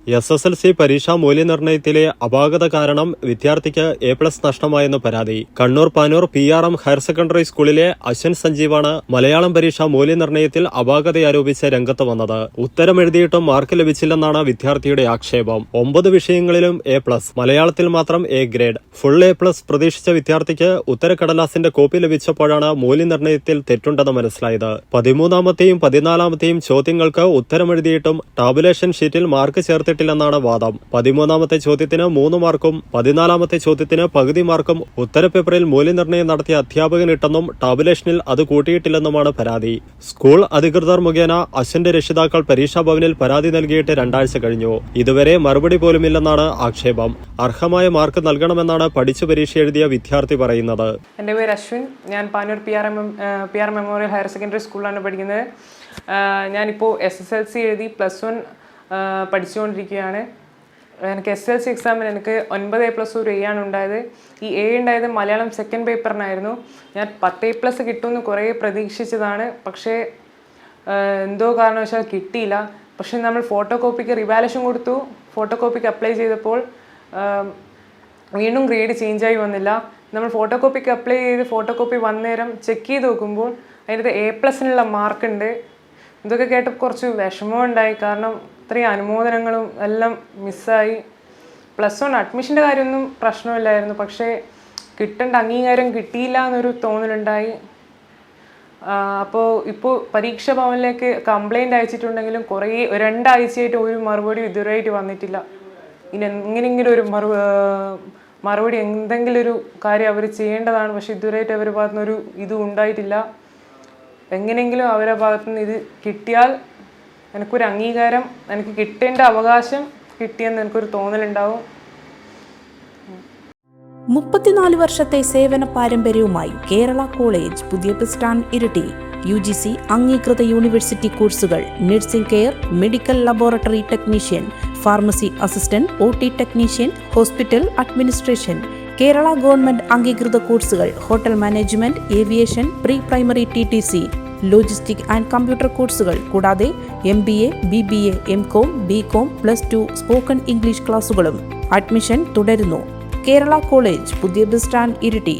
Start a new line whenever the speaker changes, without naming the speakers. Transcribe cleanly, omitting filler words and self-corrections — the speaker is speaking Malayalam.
SSLC പരീക്ഷാ മൂല്യനിർണ്ണയത്തിലെ അപാകത കാരണം വിദ്യാർത്ഥിക്ക് A+ നഷ്ടമായെന്ന് പരാതി. Kannur Panoor PRM higher secondary സ്കൂളിലെ അശ്വൻ സഞ്ജീവാണ് മലയാളം പരീക്ഷാ മൂല്യനിർണ്ണയത്തിൽ അപാകതയാരോപിച്ച് രംഗത്ത് വന്നത്. ഉത്തരമെഴുതിയിട്ടും മാർക്ക് ലഭിച്ചില്ലെന്നാണ് വിദ്യാർത്ഥിയുടെ ആക്ഷേപം. 9 വിഷയങ്ങളിലും A+, മലയാളത്തിൽ മാത്രം A ഗ്രേഡ്. ഫുൾ A+ പ്രതീക്ഷിച്ച വിദ്യാർത്ഥിക്ക് ഉത്തരക്കടലാസിന്റെ കോപ്പി ലഭിച്ചപ്പോഴാണ് മൂല്യനിർണ്ണയത്തിൽ തെറ്റുണ്ടെന്ന് മനസ്സിലായത്. 13ാമത്തെയും 14ാമത്തെയും ചോദ്യങ്ങൾക്ക് ഉത്തരമെഴുതിയിട്ടും ടാബുലേഷൻ ഷീറ്റിൽ മാർക്ക് ചേർത്തിട്ടില്ലെന്നാണ് വാദം. 13ാമത്തെ ചോദ്യത്തിന് 3 മാർക്കും 14ാമത്തെ ചോദ്യത്തിന് പകുതി മാർക്കും ഉത്തരപേപ്പറിൽ മൂല്യനിർണ്ണയം നടത്തിയ അധ്യാപകൻ ഇട്ടെന്നും ടാബുലേഷനിൽ അത് കൂട്ടിയിട്ടില്ലെന്നുമാണ് പരാതി. സ്കൂൾ അധികൃതർ മുഖേന അശ്വന്റെ രക്ഷിതാക്കൾ പരീക്ഷാഭവനിൽ പരാതി നൽകിയിട്ട് 2 ആഴ്ച കഴിഞ്ഞു. ഇതുവരെ മറുപടി പോലുമില്ലെന്നാണ് ആക്ഷേപം. അർഹമായ മാർക്ക് നൽകണമെന്നാണ് പഠിച്ചു പരീക്ഷ എഴുതിയ വിദ്യാർത്ഥി പറയുന്നത്.
എൻ്റെ പേര് അശ്വിൻ. ഞാൻ Panoor PR memorial higher secondary സ്കൂളിലാണ് പഠിക്കുന്നത്. ഞാനിപ്പോൾ SSLC എഴുതി +1 പഠിച്ചുകൊണ്ടിരിക്കുകയാണ്. എനിക്ക് SSLC എക്സാമിന് എനിക്ക് 9 A+ ഒരു A ആണ് ഉണ്ടായത്. ഈ A ഉണ്ടായത് മലയാളം സെക്കൻഡ് പേപ്പറിനായിരുന്നു. ഞാൻ 10 A+ കിട്ടുമെന്ന് കുറേ പ്രതീക്ഷിച്ചതാണ്. പക്ഷേ എന്തോ കാരണവശാൽ കിട്ടിയില്ല. പക്ഷെ നമ്മൾ ഫോട്ടോ കോപ്പിക്ക് റിവാലുവേഷൻ കൊടുത്തു. ഫോട്ടോ കോപ്പിക്ക് അപ്ലൈ ചെയ്തപ്പോൾ വീണ്ടും ഗ്രേഡ് ചേഞ്ചായി വന്നില്ല. നമ്മൾ ഫോട്ടോ കോപ്പിക്ക് അപ്ലൈ ചെയ്ത് ഫോട്ടോ കോപ്പി വന്നേരം ചെക്ക് ചെയ്ത് നോക്കുമ്പോൾ അതിനകത്ത് A+നുള്ള മാർക്കുണ്ട്. ഇതൊക്കെ കേട്ടപ്പോൾ കുറച്ച് വിഷമം ഉണ്ടായി. കാരണം ഇത്രയും അനുമോദനങ്ങളും എല്ലാം മിസ്സായി. +1 അഡ്മിഷൻ്റെ കാര്യമൊന്നും പ്രശ്നമില്ലായിരുന്നു. പക്ഷേ കിട്ടേണ്ട അംഗീകാരം കിട്ടിയില്ല എന്നൊരു തോന്നലുണ്ടായി. ഇപ്പോൾ പരീക്ഷാ ഭവനിലേക്ക് കംപ്ലൈൻറ്റ് അയച്ചിട്ടുണ്ടെങ്കിലും 2 ആഴ്ചയായിട്ട് ഒരു മറുപടി ഇതുവരെയായിട്ട് വന്നിട്ടില്ല. ഇനി എങ്ങനെയെങ്കിലും ഒരു മറുപടി എന്തെങ്കിലും ഒരു കാര്യം അവർ ചെയ്യേണ്ടതാണ്. പക്ഷെ ഇതുവരെയായിട്ട് അവരുടെ ഭാഗത്തുനിന്നൊരു ഇതും ഉണ്ടായിട്ടില്ല. എങ്ങനെയെങ്കിലും അവരുടെ ഭാഗത്തുനിന്ന് ഇത് കിട്ടിയാൽ എനിക്കൊരു അംഗീകാരം, എനിക്ക് കിട്ടേണ്ട അവകാശം കിട്ടിയെന്ന് എനിക്കൊരു തോന്നലുണ്ടാവും.
34 വർഷത്തെ സേവന പാരമ്പര്യവുമായി കേരള കോളേജ് പുതിയ ബസ് സ്റ്റാൻഡ് ഇരിട്ടി. UGC അംഗീകൃത യൂണിവേഴ്സിറ്റി കോഴ്സുകൾ nursing care, medical laboratory technician, pharmacy assistant, OT technician, hospital administration. Kerala government അംഗീകൃത കോഴ്സുകൾ hotel management, aviation, pre primary TTC, logistic and computer കോഴ്സുകൾ കൂടാതെ MBA, BBA, MCom, BCom, +2 spoken English ക്ലാസുകളും. അഡ്മിഷൻ തുടരുന്നു. കേരള കോളേജ് പുതിയ ബസ് സ്റ്റാൻഡ് ഇരിട്ടി.